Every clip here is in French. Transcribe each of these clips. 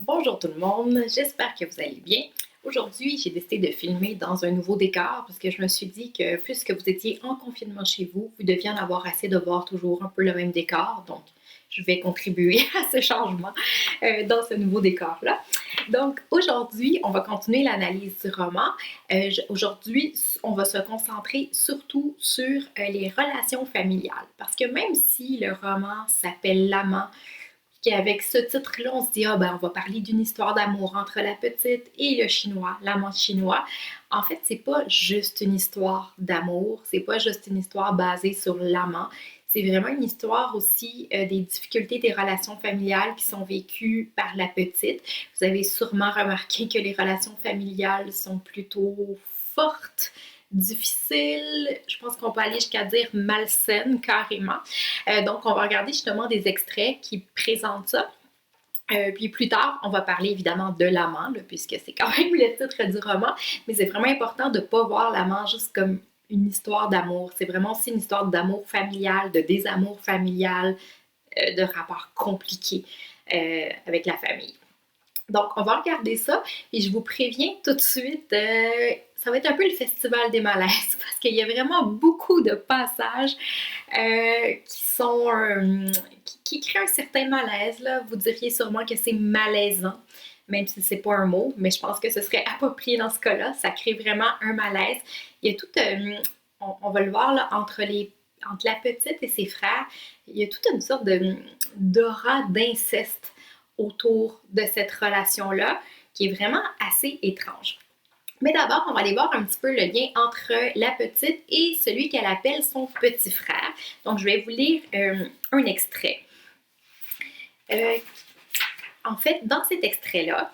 Bonjour tout le monde, j'espère que vous allez bien. Aujourd'hui, j'ai décidé de filmer dans un nouveau décor parce que je me suis dit que puisque vous étiez en confinement chez vous, vous deviez en avoir assez de voir toujours un peu le même décor. Donc, je vais contribuer à ce changement dans ce nouveau décor-là. Donc, aujourd'hui, on va continuer l'analyse du roman. Aujourd'hui, on va se concentrer surtout sur les relations familiales parce que même si le roman s'appelle L'Amant, qu'avec ce titre-là, on se dit, on va parler d'une histoire d'amour entre la petite et le chinois, l'amant chinois. En fait, c'est pas juste une histoire d'amour, c'est pas juste une histoire basée sur l'amant. C'est vraiment une histoire aussi des difficultés des relations familiales qui sont vécues par la petite. Vous avez sûrement remarqué que les relations familiales sont plutôt fortes, difficiles, je pense qu'on peut aller jusqu'à dire malsaines carrément. Donc, on va regarder justement des extraits qui présentent ça. Puis plus tard, on va parler évidemment de l'amant, là, puisque c'est quand même le titre du roman, mais c'est vraiment important de ne pas voir l'amant juste comme une histoire d'amour. C'est vraiment aussi une histoire d'amour familial, de désamour familial, de rapports compliqués avec la famille. Donc, on va regarder ça et je vous préviens tout de suite, ça va être un peu le festival des malaises parce qu'il y a vraiment beaucoup de passages qui sont qui créent un certain malaise. Là. Vous diriez sûrement que c'est malaisant, même si c'est pas un mot, mais je pense que ce serait approprié dans ce cas-là. Ça crée vraiment un malaise. Il y a tout, on va le voir là, entre la petite et ses frères, il y a toute une sorte d'aura d'inceste autour de cette relation-là qui est vraiment assez étrange. Mais d'abord, on va aller voir un petit peu le lien entre la petite et celui qu'elle appelle son petit frère. Donc, je vais vous lire un extrait. En fait, dans cet extrait-là,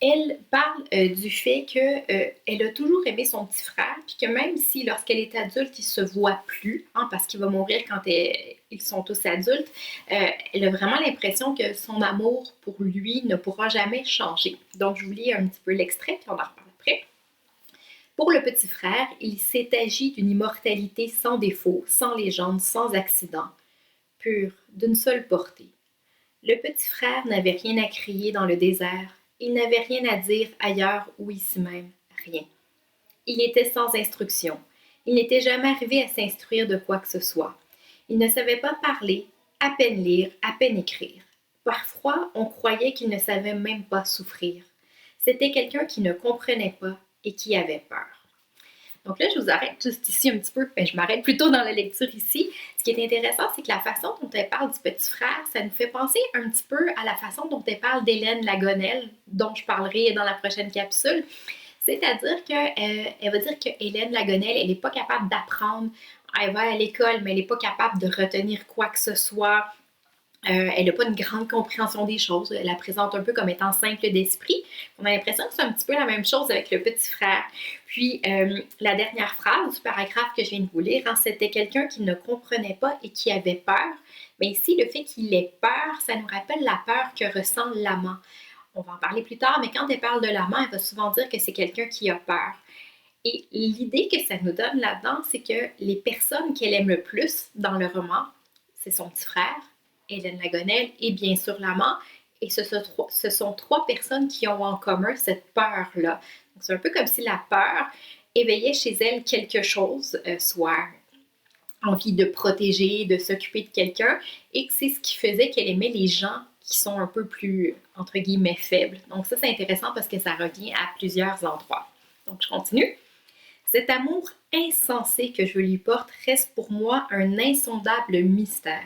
elle parle du fait qu'elle a toujours aimé son petit frère, puis que même si lorsqu'elle est adulte, il se voit plus, parce qu'il va mourir quand ils sont tous adultes, elle a vraiment l'impression que son amour pour lui ne pourra jamais changer. Donc, je vous lis un petit peu l'extrait, puis on en reparle après. Pour le petit frère, il s'est agi d'une immortalité sans défaut, sans légende, sans accident, pure, d'une seule portée. Le petit frère n'avait rien à crier dans le désert, il n'avait rien à dire ailleurs ou ici même, rien. Il était sans instruction, il n'était jamais arrivé à s'instruire de quoi que ce soit. Il ne savait pas parler, à peine lire, à peine écrire. Parfois, on croyait qu'il ne savait même pas souffrir. C'était quelqu'un qui ne comprenait pas et qui avait peur. Donc là, je vous arrête juste ici un petit peu. Je m'arrête plutôt dans la lecture ici. Ce qui est intéressant, c'est que la façon dont elle parle du petit frère, ça nous fait penser un petit peu à la façon dont elle parle d'Hélène Lagonelle, dont je parlerai dans la prochaine capsule. C'est-à-dire qu'elle va dire que Hélène Lagonelle, elle n'est pas capable d'apprendre. Elle va à l'école, mais elle n'est pas capable de retenir quoi que ce soit. Elle n'a pas une grande compréhension des choses. Elle la présente un peu comme étant simple d'esprit. On a l'impression que c'est un petit peu la même chose avec le petit frère. Puis, la dernière phrase du paragraphe que je viens de vous lire, c'était quelqu'un qui ne comprenait pas et qui avait peur. Mais ici, le fait qu'il ait peur, ça nous rappelle la peur que ressent l'amant. On va en parler plus tard, mais quand elle parle de l'amant, elle va souvent dire que c'est quelqu'un qui a peur. Et l'idée que ça nous donne là-dedans, c'est que les personnes qu'elle aime le plus dans le roman, c'est son petit frère, Hélène Lagonelle, et bien sûr l'amant. Et ce sont trois personnes qui ont en commun cette peur-là. Donc, c'est un peu comme si la peur éveillait chez elle quelque chose, soit envie de protéger, de s'occuper de quelqu'un, et que c'est ce qui faisait qu'elle aimait les gens qui sont un peu plus, entre guillemets, faibles. Donc ça, c'est intéressant parce que ça revient à plusieurs endroits. Donc, je continue. Cet amour insensé que je lui porte reste pour moi un insondable mystère.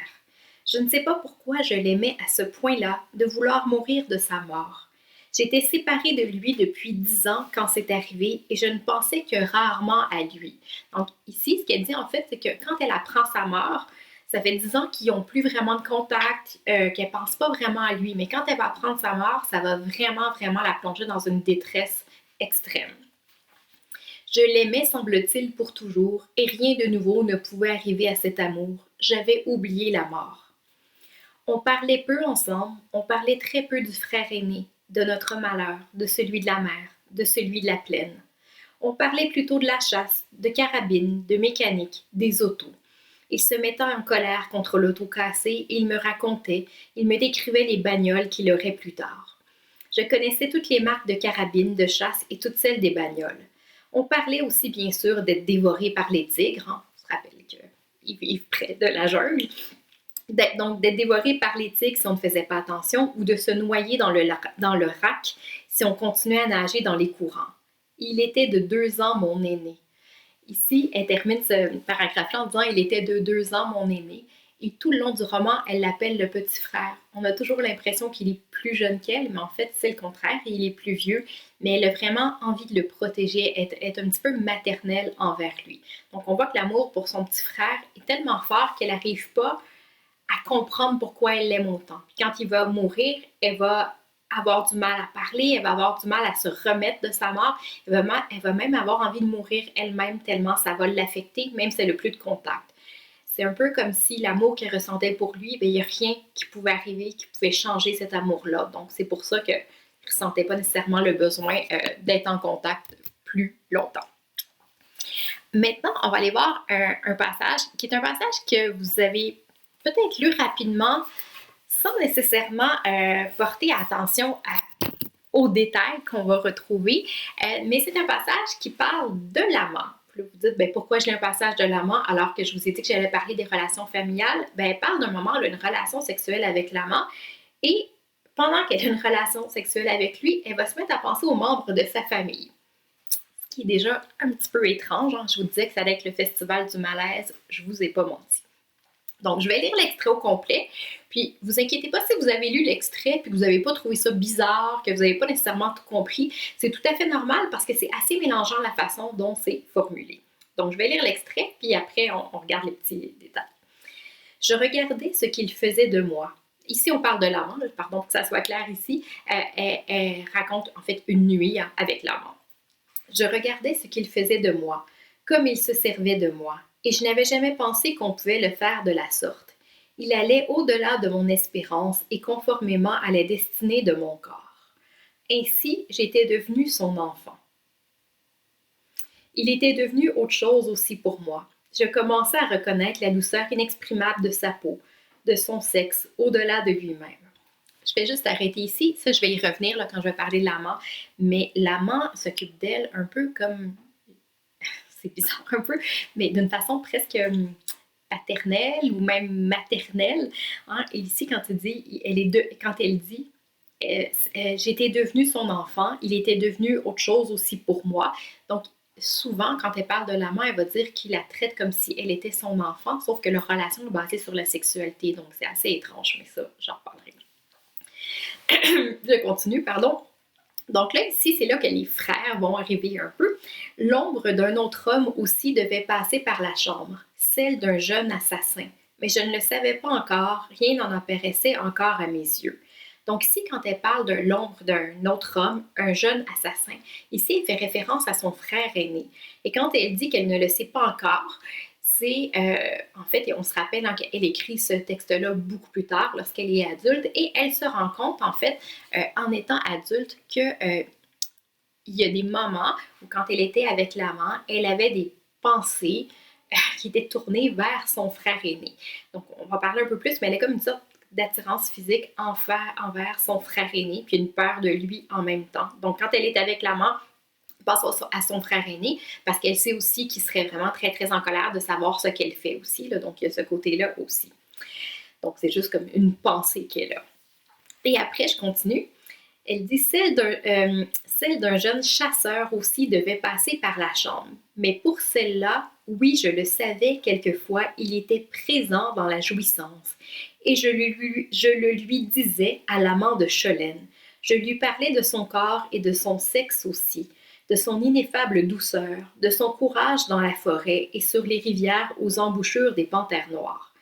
Je ne sais pas pourquoi je l'aimais à ce point-là, de vouloir mourir de sa mort. J'étais séparée de lui depuis 10 ans quand c'est arrivé et je ne pensais que rarement à lui. Donc ici, ce qu'elle dit en fait, c'est que quand elle apprend sa mort, ça fait 10 ans qu'ils n'ont plus vraiment de contact, qu'elle ne pense pas vraiment à lui. Mais quand elle va apprendre sa mort, ça va vraiment, vraiment la plonger dans une détresse extrême. Je l'aimais, semble-t-il, pour toujours, et rien de nouveau ne pouvait arriver à cet amour. J'avais oublié la mort. On parlait peu ensemble, on parlait très peu du frère aîné, de notre malheur, de celui de la mer, de celui de la plaine. On parlait plutôt de la chasse, de carabines, de mécanique, des autos. Il se mettait en colère contre l'auto cassée et il me racontait, il me décrivait les bagnoles qu'il aurait plus tard. Je connaissais toutes les marques de carabines de chasse et toutes celles des bagnoles. On parlait aussi bien sûr d'être dévoré par les tigres, hein. On se rappelle qu'ils vivent près de la jungle. Donc d'être dévoré par les tigres si on ne faisait pas attention ou de se noyer dans le rack si on continuait à nager dans les courants. Il était de 2 ans mon aîné. Ici, elle termine ce paragraphe-là en disant « Il était de 2 ans mon aîné ». Et tout le long du roman, elle l'appelle le petit frère. On a toujours l'impression qu'il est plus jeune qu'elle, mais en fait, c'est le contraire. Il est plus vieux, mais elle a vraiment envie de le protéger, être un petit peu maternelle envers lui. Donc, on voit que l'amour pour son petit frère est tellement fort qu'elle n'arrive pas à comprendre pourquoi elle l'aime autant. Puis quand il va mourir, elle va avoir du mal à parler, elle va avoir du mal à se remettre de sa mort, elle va même avoir envie de mourir elle-même tellement ça va l'affecter, même si elle n'a plus de contact. C'est un peu comme si l'amour qu'elle ressentait pour lui, il n'y a rien qui pouvait arriver, qui pouvait changer cet amour-là. Donc c'est pour ça qu'elle ne ressentait pas nécessairement le besoin d'être en contact plus longtemps. Maintenant, on va aller voir un passage qui est un passage que vous avez peut-être lu rapidement sans nécessairement porter attention aux détails qu'on va retrouver, mais c'est un passage qui parle de l'amant. Puis là, vous dites, ben, pourquoi je lis un passage de l'amant alors que je vous ai dit que j'allais parler des relations familiales? Ben, elle parle d'un moment où elle a une relation sexuelle avec l'amant et pendant qu'elle a une relation sexuelle avec lui, elle va se mettre à penser aux membres de sa famille. Ce qui est déjà un petit peu étrange. Hein? Je vous disais que ça allait être le festival du malaise, je vous ai pas menti. Donc, je vais lire l'extrait au complet. Puis, vous inquiétez pas si vous avez lu l'extrait et que vous n'avez pas trouvé ça bizarre, que vous n'avez pas nécessairement tout compris. C'est tout à fait normal parce que c'est assez mélangeant la façon dont c'est formulé. Donc, je vais lire l'extrait, puis après, on regarde les petits détails. Je regardais ce qu'il faisait de moi. Ici, on parle de l'amant, pardon pour que ça soit clair ici. Elle raconte en fait une nuit avec l'amant. Je regardais ce qu'il faisait de moi, comme il se servait de moi. Et je n'avais jamais pensé qu'on pouvait le faire de la sorte. Il allait au-delà de mon espérance et conformément à la destinée de mon corps. Ainsi, j'étais devenue son enfant. Il était devenu autre chose aussi pour moi. Je commençais à reconnaître la douceur inexprimable de sa peau, de son sexe, au-delà de lui-même. Je vais juste arrêter ici. Ça, je vais y revenir là, quand je vais parler de l'amant. Mais l'amant s'occupe d'elle un peu comme... C'est bizarre un peu, mais d'une façon presque paternelle ou même maternelle. Hein? Et ici, quand elle dit j'étais devenue son enfant, il était devenu autre chose aussi pour moi. Donc, souvent, quand elle parle de l'amant, elle va dire qu'il la traite comme si elle était son enfant, sauf que leur relation est basée sur la sexualité. Donc, c'est assez étrange, mais ça, j'en reparlerai. Je continue, pardon. Donc là, ici, c'est là que les frères vont arriver un peu. L'ombre d'un autre homme aussi devait passer par la chambre, celle d'un jeune assassin. Mais je ne le savais pas encore, rien n'en apparaissait encore à mes yeux. Donc ici, quand elle parle de l'ombre d'un autre homme, un jeune assassin, ici, elle fait référence à son frère aîné. Et quand elle dit qu'elle ne le sait pas encore, c'est, en fait, on se rappelle hein, qu'elle écrit ce texte-là beaucoup plus tard, lorsqu'elle est adulte, et elle se rend compte, en fait, en étant adulte, que il y a des moments où, quand elle était avec l'amant, elle avait des pensées qui étaient tournées vers son frère aîné. Donc, on va parler un peu plus, mais elle est comme une sorte d'attirance physique envers son frère aîné, puis une peur de lui en même temps. Donc, quand elle est avec l'amant, passe à son frère aîné parce qu'elle sait aussi qu'il serait vraiment très, très en colère de savoir ce qu'elle fait aussi. Là. Donc, il y a ce côté-là aussi. Donc, c'est juste comme une pensée qu'elle a. Et après, je continue. Elle dit celle d'un jeune chasseur aussi devait passer par la chambre. Mais pour celle-là, oui, je le savais quelquefois, il était présent dans la jouissance. Et je le lui disais à l'amant de Cholène. Je lui parlais de son corps et de son sexe aussi, de son ineffable douceur, de son courage dans la forêt et sur les rivières aux embouchures des panthères noires.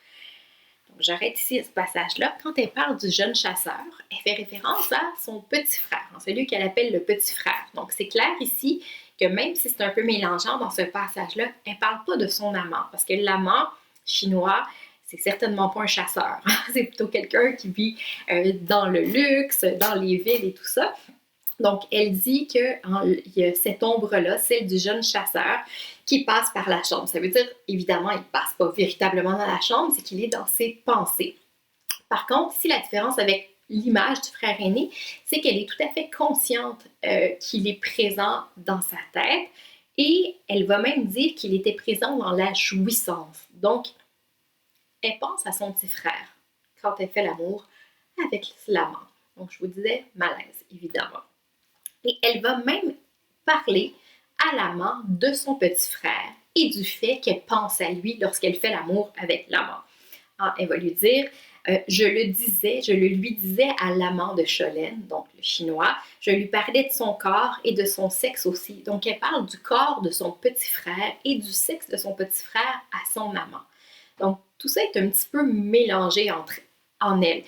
Donc, j'arrête ici ce passage-là. Quand elle parle du jeune chasseur, elle fait référence à son petit frère, celui qu'elle appelle le petit frère. Donc, c'est clair ici que même si c'est un peu mélangeant dans ce passage-là, elle ne parle pas de son amant, parce que l'amant chinois, c'est certainement pas un chasseur. C'est plutôt quelqu'un qui vit dans le luxe, dans les villes et tout ça. Donc, elle dit qu'il y a cette ombre-là, celle du jeune chasseur, qui passe par la chambre. Ça veut dire, évidemment, il ne passe pas véritablement dans la chambre, c'est qu'il est dans ses pensées. Par contre, ici, la différence avec l'image du frère aîné, c'est qu'elle est tout à fait consciente qu'il est présent dans sa tête et elle va même dire qu'il était présent dans la jouissance. Donc, elle pense à son petit frère quand elle fait l'amour avec l'amant. Donc, je vous disais malaise, évidemment. Et elle va même parler à l'amant de son petit frère et du fait qu'elle pense à lui lorsqu'elle fait l'amour avec l'amant. Elle va lui dire je le lui disais à l'amant de Cholène, donc le chinois, je lui parlais de son corps et de son sexe aussi. Donc elle parle du corps de son petit frère et du sexe de son petit frère à son amant. Donc tout ça est un petit peu mélangé en elle.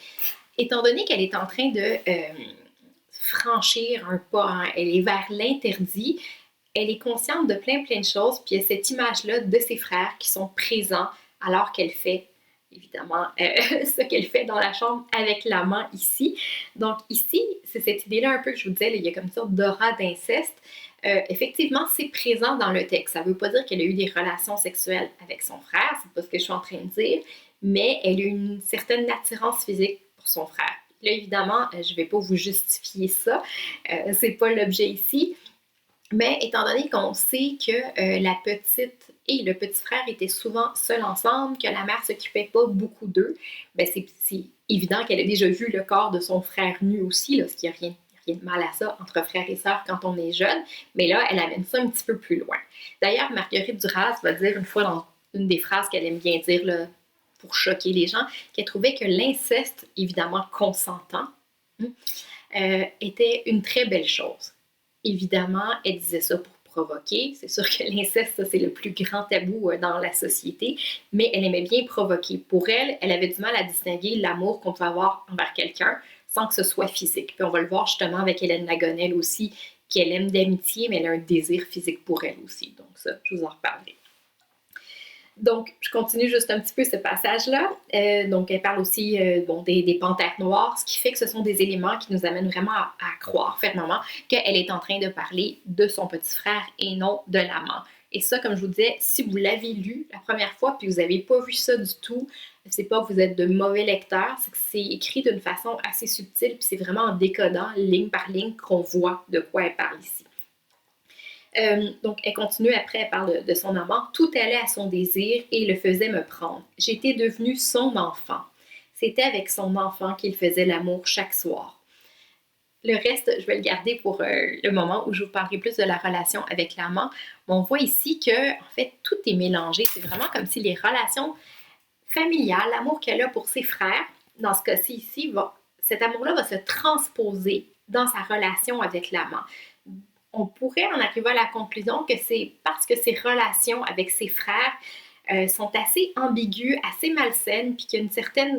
Étant donné qu'elle est en train de franchir un pas, hein, elle est vers l'interdit, elle est consciente de plein de choses, puis il y a cette image-là de ses frères qui sont présents alors qu'elle fait évidemment ce qu'elle fait dans la chambre avec l'amant ici. Donc ici, c'est cette idée-là un peu que je vous disais, là, il y a comme une sorte d'aura d'inceste. Effectivement, c'est présent dans le texte. Ça ne veut pas dire qu'elle a eu des relations sexuelles avec son frère, c'est pas ce que je suis en train de dire, mais elle a une certaine attirance physique pour son frère. Là, évidemment, je ne vais pas vous justifier ça, c'est pas l'objet ici, mais étant donné qu'on sait que la petite et le petit frère étaient souvent seuls ensemble, que la mère s'occupait pas beaucoup d'eux, ben c'est évident qu'elle a déjà vu le corps de son frère nu aussi, là, parce qu'il n'y a rien de mal à ça entre frères et sœurs quand on est jeune, mais là, elle amène ça un petit peu plus loin. D'ailleurs, Marguerite Duras va dire une fois dans une des phrases qu'elle aime bien dire là, pour choquer les gens, qu'elle trouvait que l'inceste, évidemment consentant, était une très belle chose. Évidemment, elle disait ça pour provoquer. C'est sûr que l'inceste, ça, c'est le plus grand tabou dans la société, mais elle aimait bien provoquer. Pour elle, elle avait du mal à distinguer l'amour qu'on peut avoir envers quelqu'un sans que ce soit physique. Puis on va le voir justement avec Hélène Lagonelle aussi, qu'elle aime d'amitié, mais elle a un désir physique pour elle aussi. Donc ça, je vous en reparlerai. Donc, je continue juste un petit peu ce passage-là. Donc, elle parle aussi des panthères noires, ce qui fait que ce sont des éléments qui nous amènent vraiment à croire fermement qu'elle est en train de parler de son petit frère et non de l'amant. Et ça, comme je vous disais, si vous l'avez lu la première fois puis vous n'avez pas vu ça du tout, c'est pas que vous êtes de mauvais lecteurs, c'est que c'est écrit d'une façon assez subtile puis c'est vraiment en décodant ligne par ligne qu'on voit de quoi elle parle ici. Donc, elle continue après, elle parle de son amant. Tout allait à son désir et le faisait me prendre. J'étais devenue son enfant. C'était avec son enfant qu'il faisait l'amour chaque soir. Le reste, je vais le garder pour le moment où je vous parlerai plus de la relation avec l'amant. Mais on voit ici que, en fait, tout est mélangé. C'est vraiment comme si les relations familiales, l'amour qu'elle a pour ses frères, dans ce cas-ci ici, cet amour-là va se transposer dans sa relation avec l'amant. On pourrait en arriver à la conclusion que c'est parce que ses relations avec ses frères sont assez ambiguës, assez malsaines, puis qu'il y a une certaine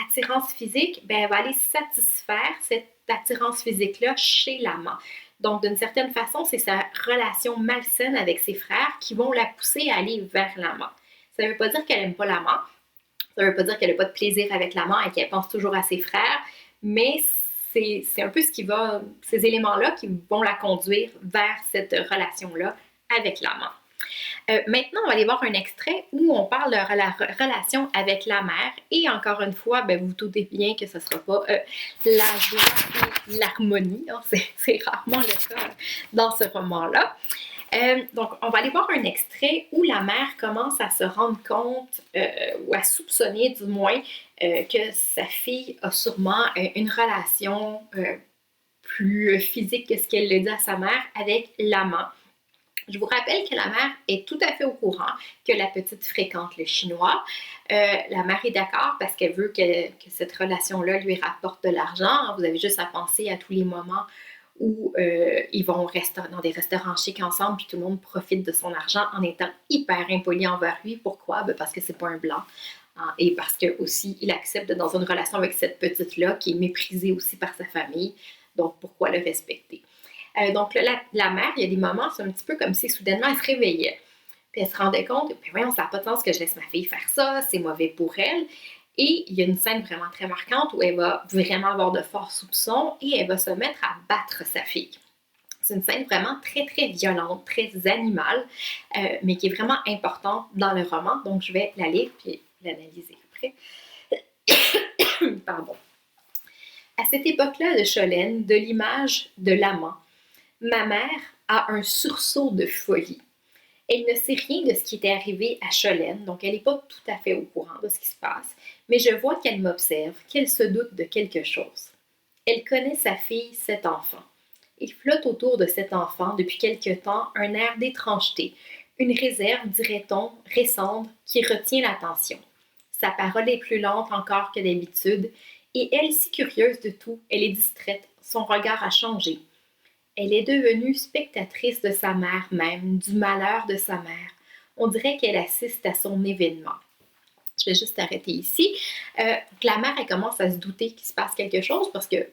attirance physique, ben elle va aller satisfaire cette attirance physique-là chez l'amant. Donc, d'une certaine façon, c'est sa relation malsaine avec ses frères qui vont la pousser à aller vers l'amant. Ça ne veut pas dire qu'elle n'aime pas l'amant, ça ne veut pas dire qu'elle n'a pas de plaisir avec l'amant et qu'elle pense toujours à ses frères, mais c'est un peu ces éléments-là qui vont la conduire vers cette relation-là avec l'amant. Maintenant, on va aller voir un extrait où on parle de la relation avec la mère. Et encore une fois, ben, vous vous doutez bien que ce ne sera pas la joie et l'harmonie. Hein, c'est rarement le cas dans ce roman-là. Donc, on va aller voir un extrait où la mère commence à se rendre compte, ou à soupçonner du moins, que sa fille a sûrement une relation plus physique que ce qu'elle le dit à sa mère avec l'amant. Je vous rappelle que la mère est tout à fait au courant que la petite fréquente le chinois. La mère est d'accord parce qu'elle veut que cette relation-là lui rapporte de l'argent. Vous avez juste à penser à tous les moments où ils vont dans des restaurants chics ensemble puis tout le monde profite de son argent en étant hyper impoli envers lui. Pourquoi? Ben parce que c'est pas un blanc. Hein, et parce que aussi il accepte d'être dans une relation avec cette petite-là qui est méprisée aussi par sa famille. Donc pourquoi le respecter? Donc là, la mère, il y a des moments, c'est un petit peu comme si soudainement elle se réveillait. Puis elle se rendait compte, puis voyons, ça n'a pas de sens que je laisse ma fille faire ça, c'est mauvais pour elle. Et il y a une scène vraiment très marquante où elle va vraiment avoir de forts soupçons et elle va se mettre à battre sa fille. C'est une scène vraiment très, très violente, très animale, mais qui est vraiment importante dans le roman. Donc, je vais la lire puis l'analyser après. Pardon. À cette époque-là de Cholène, de l'image de l'amant, ma mère a un sursaut de folie. Elle ne sait rien de ce qui était arrivé à Cholène, donc elle n'est pas tout à fait au courant de ce qui se passe, mais je vois qu'elle m'observe, qu'elle se doute de quelque chose. Elle connaît sa fille, cet enfant. Il flotte autour de cet enfant depuis quelque temps un air d'étrangeté, une réserve, dirait-on, récente, qui retient l'attention. Sa parole est plus lente encore que d'habitude, et elle, si curieuse de tout, elle est distraite, son regard a changé. Elle est devenue spectatrice de sa mère même, du malheur de sa mère. On dirait qu'elle assiste à son événement. Je vais juste arrêter ici. La mère, elle commence à se douter qu'il se passe quelque chose parce que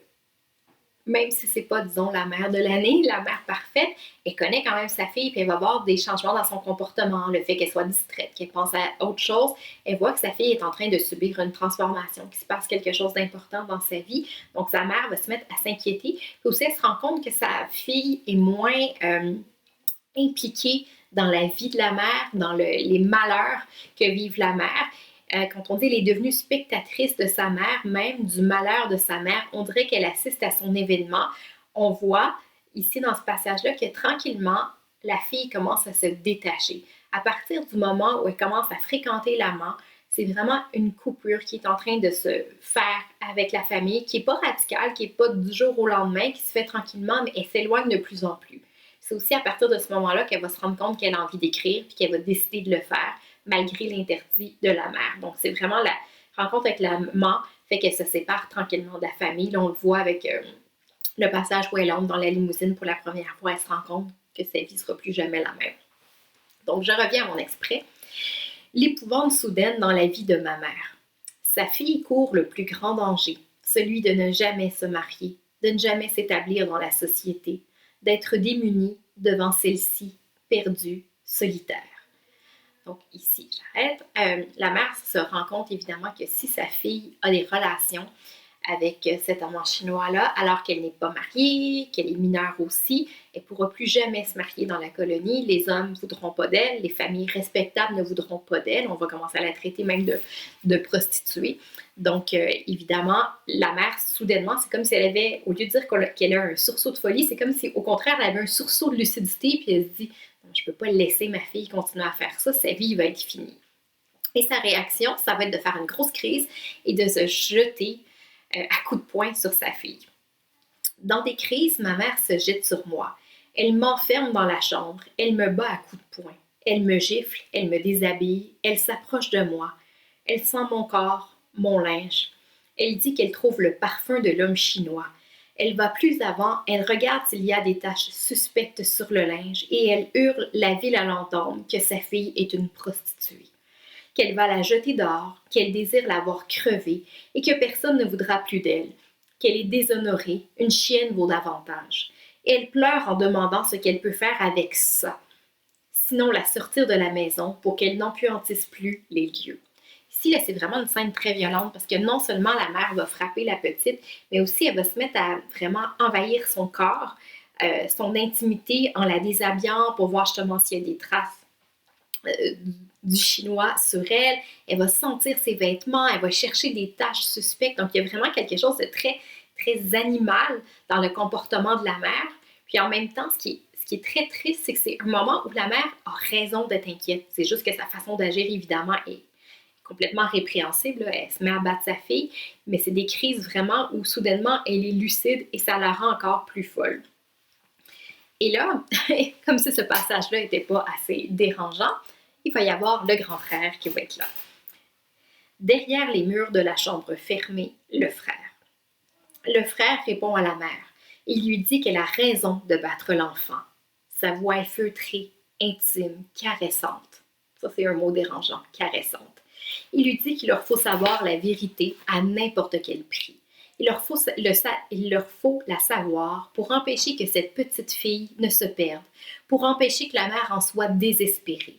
même si c'est pas, disons, la mère de l'année, la mère parfaite, elle connaît quand même sa fille, puis elle va voir des changements dans son comportement, le fait qu'elle soit distraite, qu'elle pense à autre chose. Elle voit que sa fille est en train de subir une transformation, qu'il se passe quelque chose d'important dans sa vie. Donc, sa mère va se mettre à s'inquiéter. Puis aussi, elle se rend compte que sa fille est moins impliquée dans la vie de la mère, dans les malheurs que vive la mère. Quand on dit qu'elle est devenue spectatrice de sa mère, même du malheur de sa mère, on dirait qu'elle assiste à son événement. On voit ici dans ce passage-là que tranquillement, la fille commence à se détacher. À partir du moment où elle commence à fréquenter l'amant, c'est vraiment une coupure qui est en train de se faire avec la famille, qui n'est pas radicale, qui n'est pas du jour au lendemain, qui se fait tranquillement, mais elle s'éloigne de plus en plus. C'est aussi à partir de ce moment-là qu'elle va se rendre compte qu'elle a envie d'écrire, puis qu'elle va décider de le faire, malgré l'interdit de la mère. Donc, c'est vraiment la rencontre avec l'amant fait qu'elle se sépare tranquillement de la famille. Là, on le voit avec le passage où elle entre dans la limousine pour la première fois. Elle se rend compte que sa vie ne sera plus jamais la même. Donc, je reviens à mon extrait. L'épouvante soudaine dans la vie de ma mère. Sa fille court le plus grand danger, celui de ne jamais se marier, de ne jamais s'établir dans la société, d'être démunie devant celle-ci, perdue, solitaire. Donc ici, j'arrête. La mère se rend compte évidemment que si sa fille a des relations avec cet amant chinois-là, alors qu'elle n'est pas mariée, qu'elle est mineure aussi, elle ne pourra plus jamais se marier dans la colonie. Les hommes ne voudront pas d'elle, les familles respectables ne voudront pas d'elle. On va commencer à la traiter même de prostituée. Donc, évidemment, la mère, soudainement, c'est comme si elle avait, au lieu de dire qu'elle a un sursaut de folie, c'est comme si, au contraire, elle avait un sursaut de lucidité, puis elle se dit, je ne peux pas laisser ma fille continuer à faire ça, sa vie va être finie. Et sa réaction, ça va être de faire une grosse crise et de se jeter à coups de poing sur sa fille. Dans des crises, ma mère se jette sur moi. Elle m'enferme dans la chambre, elle me bat à coups de poing. Elle me gifle, elle me déshabille, elle s'approche de moi. Elle sent mon corps, mon linge. Elle dit qu'elle trouve le parfum de l'homme chinois. Elle va plus avant, elle regarde s'il y a des taches suspectes sur le linge et elle hurle la ville à l'entendre que sa fille est une prostituée, qu'elle va la jeter dehors, qu'elle désire la voir crever et que personne ne voudra plus d'elle, qu'elle est déshonorée, une chienne vaut davantage. Et elle pleure en demandant ce qu'elle peut faire avec ça, sinon la sortir de la maison pour qu'elle n'empuantisse plus les lieux. Ici, là, c'est vraiment une scène très violente parce que non seulement la mère va frapper la petite, mais aussi elle va se mettre à vraiment envahir son corps, son intimité en la déshabillant pour voir justement s'il y a des traces du chinois sur elle. Elle va sentir ses vêtements, elle va chercher des taches suspectes. Donc, il y a vraiment quelque chose de très, très animal dans le comportement de la mère. Puis en même temps, ce qui est très triste, c'est que c'est un moment où la mère a raison d'être inquiète. C'est juste que sa façon d'agir, évidemment, est complètement répréhensible. Elle se met à battre sa fille, mais c'est des crises vraiment où soudainement elle est lucide et ça la rend encore plus folle. Et là, comme si ce passage-là n'était pas assez dérangeant, il va y avoir le grand frère qui va être là. Derrière les murs de la chambre fermée, le frère. Le frère répond à la mère. Il lui dit qu'elle a raison de battre l'enfant. Sa voix est feutrée, intime, caressante. Ça, c'est un mot dérangeant, caressante. Il lui dit qu'il leur faut savoir la vérité à n'importe quel prix. Il leur faut la savoir pour empêcher que cette petite fille ne se perde, pour empêcher que la mère en soit désespérée.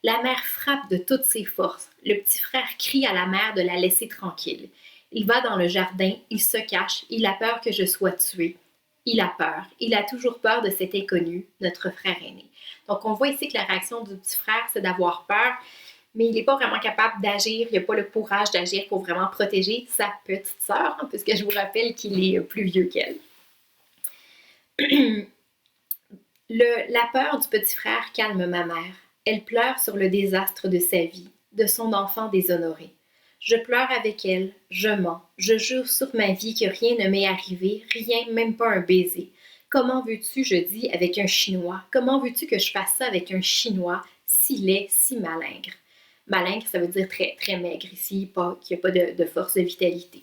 La mère frappe de toutes ses forces. Le petit frère crie à la mère de la laisser tranquille. Il va dans le jardin, il se cache, il a peur que je sois tué. Il a peur, il a toujours peur de cet inconnu, notre frère aîné. Donc on voit ici que la réaction du petit frère, c'est d'avoir peur, mais il n'est pas vraiment capable d'agir, il n'a pas le courage d'agir pour vraiment protéger sa petite sœur, hein, puisque je vous rappelle qu'il est plus vieux qu'elle. La peur du petit frère calme ma mère. Elle pleure sur le désastre de sa vie, de son enfant déshonoré. Je pleure avec elle, je mens, je jure sur ma vie que rien ne m'est arrivé, rien, même pas un baiser. Comment veux-tu, je dis, avec un Chinois? Comment veux-tu que je fasse ça avec un Chinois si laid, si malingre? Malingre, ça veut dire très, très maigre ici, qu'il n'y a pas de force de vitalité.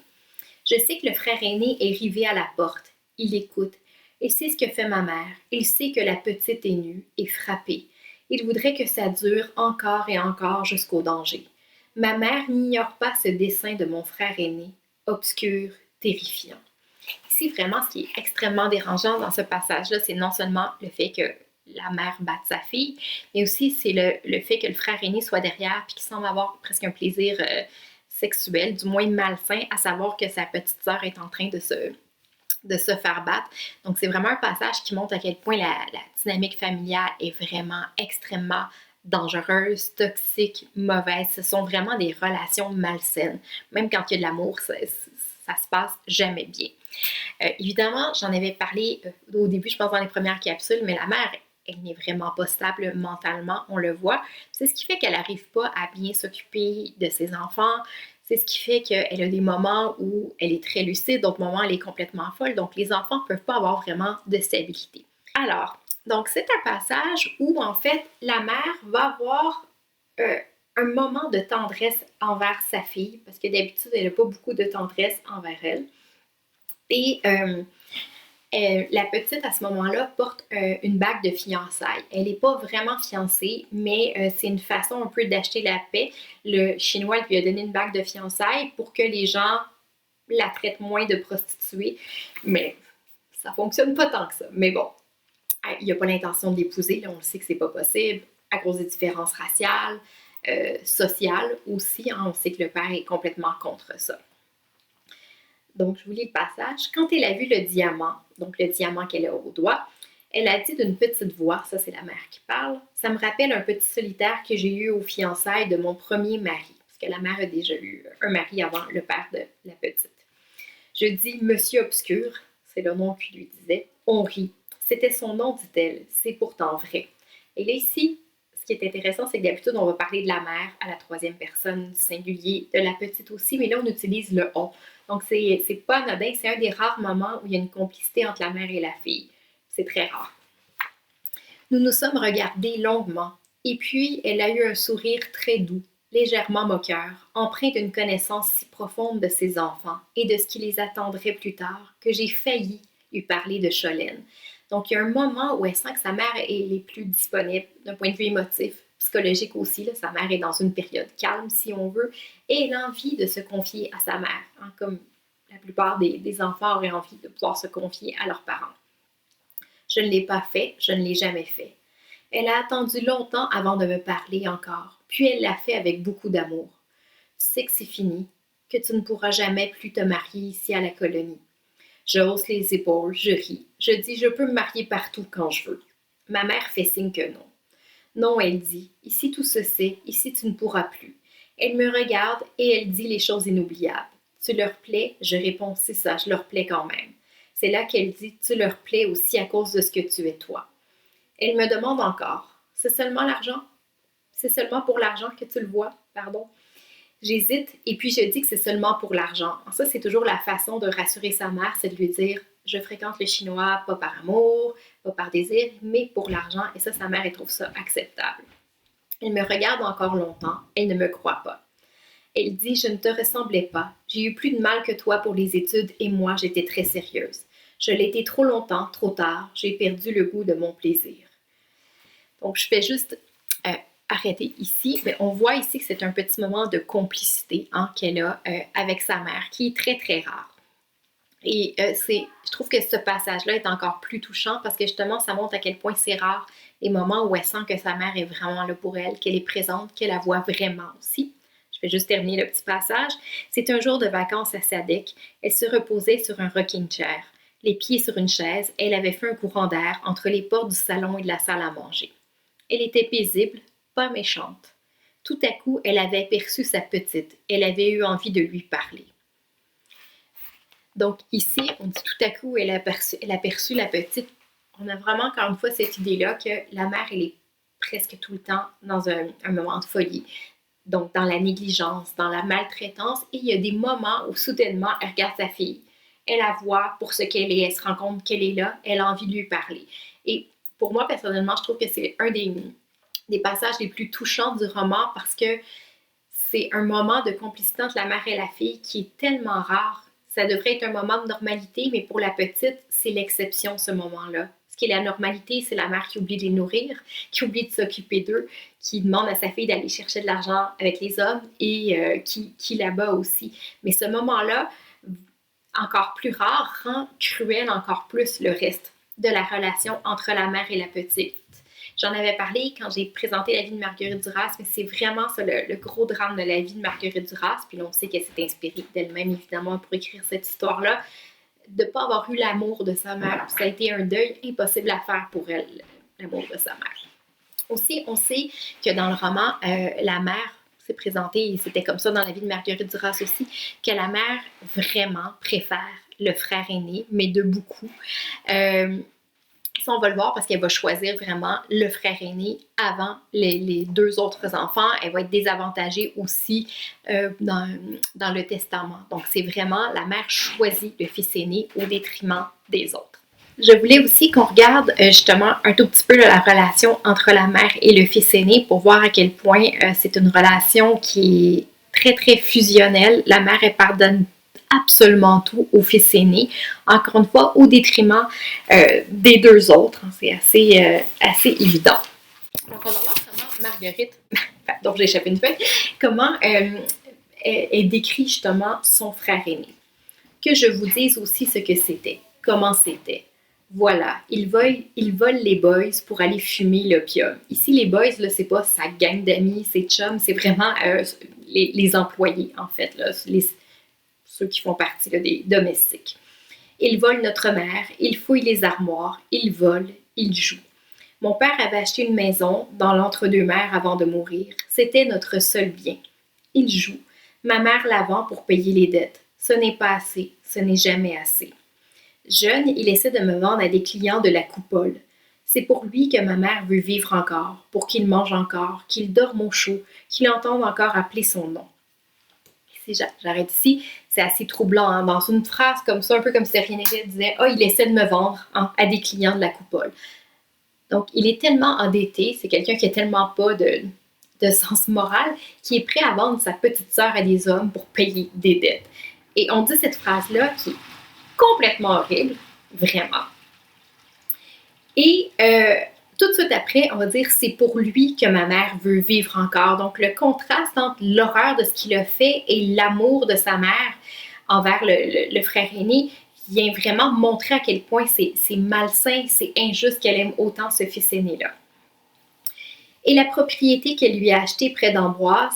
Je sais que le frère aîné est rivé à la porte. Il écoute. Il sait ce que fait ma mère. Il sait que la petite est nue et frappée. Il voudrait que ça dure encore et encore jusqu'au danger. Ma mère n'ignore pas ce dessein de mon frère aîné, obscur, terrifiant. Ici, vraiment, ce qui est extrêmement dérangeant dans ce passage-là, c'est non seulement le fait que la mère batte sa fille, mais aussi c'est le fait que le frère aîné soit derrière et qu'il semble avoir presque un plaisir sexuel, du moins malsain, à savoir que sa petite sœur est en train de se faire battre. Donc, c'est vraiment un passage qui montre à quel point la dynamique familiale est vraiment extrêmement dangereuse, toxique, mauvaise. Ce sont vraiment des relations malsaines. Même quand il y a de l'amour, ça se passe jamais bien. Évidemment, j'en avais parlé au début, je pense dans les premières capsules, mais la mère, elle n'est vraiment pas stable mentalement, on le voit. C'est ce qui fait qu'elle n'arrive pas à bien s'occuper de ses enfants. C'est ce qui fait qu'elle a des moments où elle est très lucide, d'autres moments elle est complètement folle. Donc, les enfants ne peuvent pas avoir vraiment de stabilité. Alors, donc c'est un passage où, en fait, la mère va avoir un moment de tendresse envers sa fille, parce que d'habitude, elle n'a pas beaucoup de tendresse envers elle. Et la petite, à ce moment-là, porte une bague de fiançailles. Elle n'est pas vraiment fiancée, mais c'est une façon un peu d'acheter la paix. Le Chinois lui a donné une bague de fiançailles pour que les gens la traitent moins de prostituée. Mais ça ne fonctionne pas tant que ça. Mais bon, il n'a pas l'intention de l'épouser. Là, on le sait que c'est pas possible à cause des différences raciales, sociales aussi. Hein, on sait que le père est complètement contre ça. Donc, je vous lis le passage. Quand elle a vu le diamant, donc le diamant qu'elle a au doigt, elle a dit d'une petite voix, ça c'est la mère qui parle, ça me rappelle un petit solitaire que j'ai eu aux fiançailles de mon premier mari, parce que la mère a déjà eu un mari avant le père de la petite. Je dis, Monsieur Obscur, c'est le nom qu'il lui disait, on rit. C'était son nom, dit-elle, c'est pourtant vrai. Et là ici, ce qui est intéressant, c'est que d'habitude, on va parler de la mère à la troisième personne singulier, de la petite aussi, mais là, on utilise le on. Donc, c'est pas anodin, c'est un des rares moments où il y a une complicité entre la mère et la fille. C'est très rare. Nous nous sommes regardés longuement, et puis elle a eu un sourire très doux, légèrement moqueur, empreint d'une connaissance si profonde de ses enfants et de ce qui les attendrait plus tard, que j'ai failli lui parler de Cholène. Donc, il y a un moment où elle sent que sa mère est les plus disponible d'un point de vue émotif, psychologique aussi. Là, sa mère est dans une période calme, si on veut, et elle a envie de se confier à sa mère, hein, comme la plupart des enfants auraient envie de pouvoir se confier à leurs parents. Je ne l'ai pas fait, je ne l'ai jamais fait. Elle a attendu longtemps avant de me parler encore, puis elle l'a fait avec beaucoup d'amour. Tu sais que c'est fini, que tu ne pourras jamais plus te marier ici à la colonie. Je hausse les épaules, je ris. Je dis, je peux me marier partout quand je veux. Ma mère fait signe que non. Non, elle dit, ici tout se sait, ici tu ne pourras plus. Elle me regarde et elle dit les choses inoubliables. Tu leur plais? Je réponds, c'est ça, je leur plais quand même. C'est là qu'elle dit, tu leur plais aussi à cause de ce que tu es toi. Elle me demande encore, c'est seulement l'argent? C'est seulement pour l'argent que tu le vois? Pardon. J'hésite et puis je dis que c'est seulement pour l'argent. Ça, c'est toujours la façon de rassurer sa mère, c'est de lui dire je fréquente le chinois pas par amour, pas par désir, mais pour l'argent. Et ça, sa mère, elle trouve ça acceptable. Elle me regarde encore longtemps. Elle ne me croit pas. Elle dit je ne te ressemblais pas. J'ai eu plus de mal que toi pour les études et moi, j'étais très sérieuse. Je l'ai été trop longtemps, trop tard. J'ai perdu le goût de mon plaisir. Donc, je fais juste arrêter ici, mais on voit ici que c'est un petit moment de complicité qu'elle a avec sa mère, qui est très, très rare. Et je trouve que ce passage-là est encore plus touchant parce que justement, ça montre à quel point c'est rare les moments où elle sent que sa mère est vraiment là pour elle, qu'elle est présente, qu'elle la voit vraiment aussi. Je vais juste terminer le petit passage. C'est un jour de vacances à Sadek. Elle se reposait sur un rocking chair, les pieds sur une chaise. Elle avait fait un courant d'air entre les portes du salon et de la salle à manger. Elle était paisible, pas méchante. Tout à coup, elle avait aperçu sa petite. Elle avait eu envie de lui parler. Donc ici, on dit tout à coup, elle a aperçu la petite. On a vraiment, encore une fois, cette idée-là que la mère, elle est presque tout le temps dans un moment de folie. Donc, dans la négligence, dans la maltraitance. Et il y a des moments où, soudainement, elle regarde sa fille. Elle la voit pour ce qu'elle est. Elle se rend compte qu'elle est là. Elle a envie de lui parler. Et pour moi, personnellement, je trouve que c'est un des passages les plus touchants du roman parce que c'est un moment de complicité entre la mère et la fille qui est tellement rare. Ça devrait être un moment de normalité, mais pour la petite, c'est l'exception, ce moment-là. Ce qui est la normalité, c'est la mère qui oublie de les nourrir, qui oublie de s'occuper d'eux, qui demande à sa fille d'aller chercher de l'argent avec les hommes et qui la bat aussi. Mais ce moment-là, encore plus rare, rend cruel encore plus le reste de la relation entre la mère et la petite. J'en avais parlé quand j'ai présenté la vie de Marguerite Duras, mais c'est vraiment ça le gros drame de la vie de Marguerite Duras. Puis là, on sait qu'elle s'est inspirée d'elle-même, évidemment, pour écrire cette histoire-là, de ne pas avoir eu l'amour de sa mère. Puis ça a été un deuil impossible à faire pour elle, l'amour de sa mère. Aussi, on sait que dans le roman, la mère s'est présentée, et c'était comme ça dans la vie de Marguerite Duras aussi, que la mère vraiment préfère le frère aîné, mais de beaucoup. Ça, on va le voir parce qu'elle va choisir vraiment le frère aîné avant les deux autres enfants. Elle va être désavantagée aussi dans le testament. Donc, c'est vraiment la mère choisit le fils aîné au détriment des autres. Je voulais aussi qu'on regarde justement un tout petit peu la relation entre la mère et le fils aîné pour voir à quel point c'est une relation qui est très, très fusionnelle. La mère, elle pardonne absolument tout au fils aîné, encore une fois, au détriment des deux autres. C'est assez évident. Donc, on va voir comment Marguerite, dont j'ai échappé une feuille, comment elle décrit justement son frère aîné. Que je vous dise aussi ce que c'était, comment c'était. Voilà, il vole les boys pour aller fumer l'opium. Ici, les boys, là, c'est pas sa gang d'amis, ses chums, c'est vraiment les employés, en fait, là, ceux qui font partie là, des domestiques. Il vole notre mère, il fouille les armoires, il vole, il joue. Mon père avait acheté une maison dans l'entre-deux-mers avant de mourir. C'était notre seul bien. Il joue. Ma mère la vend pour payer les dettes. Ce n'est pas assez, ce n'est jamais assez. Jeune, il essaie de me vendre à des clients de la coupole. C'est pour lui que ma mère veut vivre encore, pour qu'il mange encore, qu'il dorme au chaud, qu'il entende encore appeler son nom. J'arrête ici, c'est assez troublant. Hein? Dans une phrase comme ça, un peu comme si rien n'était, il disait « Ah, il essaie de me vendre à des clients de la coupole. » Donc, il est tellement endetté, c'est quelqu'un qui n'a tellement pas de sens moral, qui est prêt à vendre sa petite sœur à des hommes pour payer des dettes. Et on dit cette phrase-là qui est complètement horrible, vraiment. Et tout de suite après, on va dire c'est pour lui que ma mère veut vivre encore. Donc, le contraste entre l'horreur de ce qu'il a fait et l'amour de sa mère envers le frère aîné vient vraiment montrer à quel point c'est malsain, c'est injuste qu'elle aime autant ce fils aîné-là. Et la propriété qu'elle lui a achetée près d'Amboise,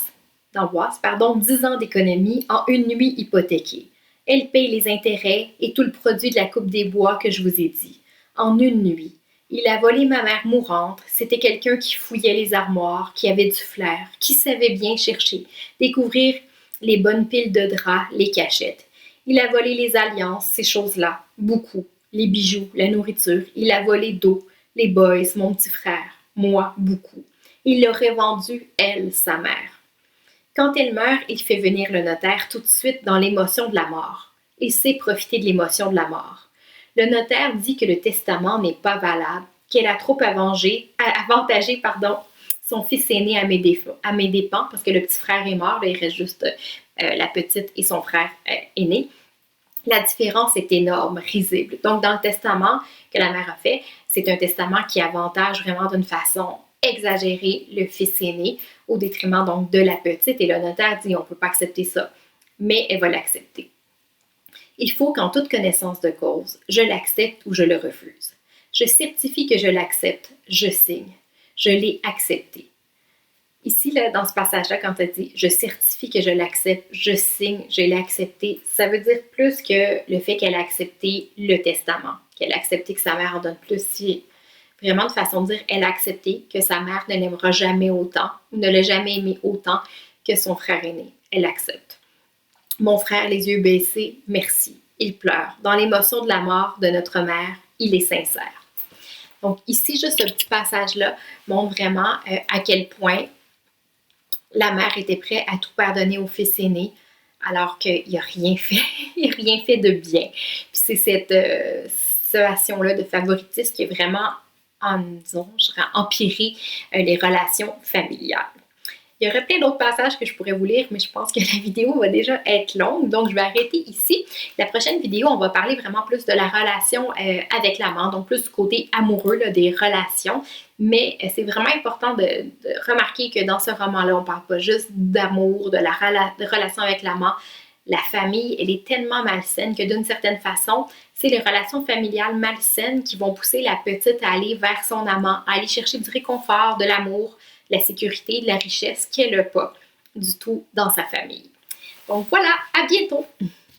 10 ans d'économie en une nuit hypothéquée. Elle paye les intérêts et tout le produit de la coupe des bois que je vous ai dit. En une nuit. Il a volé ma mère mourante. C'était quelqu'un qui fouillait les armoires, qui avait du flair, qui savait bien chercher, découvrir les bonnes piles de draps, les cachettes. Il a volé les alliances, ces choses-là, beaucoup. Les bijoux, la nourriture. Il a volé d'eau, les boys, mon petit frère. Moi, beaucoup. Il l'aurait vendu, elle, sa mère. Quand elle meurt, il fait venir le notaire tout de suite dans l'émotion de la mort. Il sait profiter de l'émotion de la mort. Le notaire dit que le testament n'est pas valable, qu'elle a trop avantagé son fils aîné à mes dépens, parce que le petit frère est mort, là, il reste juste la petite et son frère aîné. La différence est énorme, risible. Donc, dans le testament que la mère a fait, c'est un testament qui avantage vraiment d'une façon exagérée le fils aîné au détriment donc de la petite. Et le notaire dit on ne peut pas accepter ça, mais elle va l'accepter. Il faut qu'en toute connaissance de cause, je l'accepte ou je le refuse. Je certifie que je l'accepte, je signe. Je l'ai accepté. Ici, là, dans ce passage-là, quand elle dit « je certifie que je l'accepte, je signe, je l'ai accepté », ça veut dire plus que le fait qu'elle a accepté le testament, qu'elle a accepté que sa mère en donne plus. Si vraiment de façon de dire, elle a accepté que sa mère ne l'aimera jamais autant ou ne l'a jamais aimé autant que son frère aîné. Elle accepte. Mon frère, les yeux baissés, merci. Il pleure. Dans l'émotion de la mort de notre mère, il est sincère. Donc ici, juste ce petit passage-là montre vraiment à quel point la mère était prête à tout pardonner au fils aîné, alors qu'il n'a rien fait, il n'a rien fait de bien. Puis c'est cette situation-là de favoritisme qui est vraiment, disons, empiré les relations familiales. Il y aurait plein d'autres passages que je pourrais vous lire, mais je pense que la vidéo va déjà être longue, donc je vais arrêter ici. La prochaine vidéo, on va parler vraiment plus de la relation avec l'amant, donc plus du côté amoureux là, des relations. Mais c'est vraiment important de remarquer que dans ce roman-là, on ne parle pas juste d'amour, de la relation avec l'amant. La famille, elle est tellement malsaine que d'une certaine façon, c'est les relations familiales malsaines qui vont pousser la petite à aller vers son amant, à aller chercher du réconfort, de l'amour, la sécurité, de la richesse qu'elle n'a pas du tout dans sa famille. Donc voilà, à bientôt!